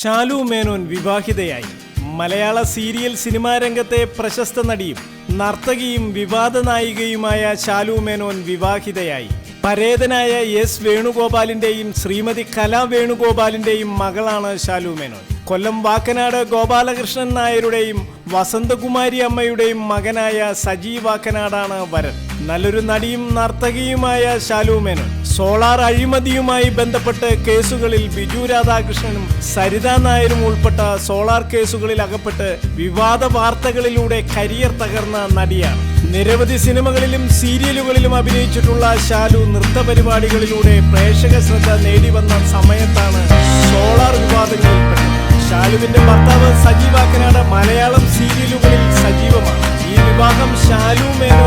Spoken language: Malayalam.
ശാലു മേനോൻ വിവാഹിതയായി. മലയാള സീരിയൽ സിനിമാ രംഗത്തെ പ്രശസ്ത നടിയും നർത്തകിയും വിവാദ നായികയുമായ ശാലു മേനോൻ വിവാഹിതയായി. പരേതനായ എസ് വേണുഗോപാലിന്റെയും ശ്രീമതി കലാ വേണുഗോപാലിന്റെയും മകളാണ് ശാലു മേനോൻ. കൊല്ലം വാക്കനാട് ഗോപാലകൃഷ്ണൻ നായരുടെയും വസന്തകുമാരി അമ്മയുടെയും മകനായ സജി വാക്കനാടാണ് വരൻ. നല്ലൊരു നടിയും നർത്തകിയുമായ ശാലു മേനോൻ സോളാർ അഴിമതിയുമായി ബന്ധപ്പെട്ട് കേസുകളിൽ ബിജു രാധാകൃഷ്ണനും സരിത നായരും ഉൾപ്പെട്ട സോളാർ കേസുകളിൽ അകപ്പെട്ട് വിവാദ വാർത്തകളിലൂടെ കരിയർ തകർന്ന നടിയാണ്. നിരവധി സിനിമകളിലും സീരിയലുകളിലും അഭിനയിച്ചിട്ടുള്ള ശാലു നൃത്ത പരിപാടികളിലൂടെ പ്രേക്ഷക ശ്രദ്ധ നേടിവന്ന സമയത്താണ് സോളാർ വിവാദങ്ങളിൽപ്പെട്ടത്. ശാലുവിന്റെ ഭർത്താവ് സജി വാക്കനാട് മലയാളം സീരിയലുകളിൽ സജീവമാണ്. ഈ വിവാഹം ശാലു മേനോൻ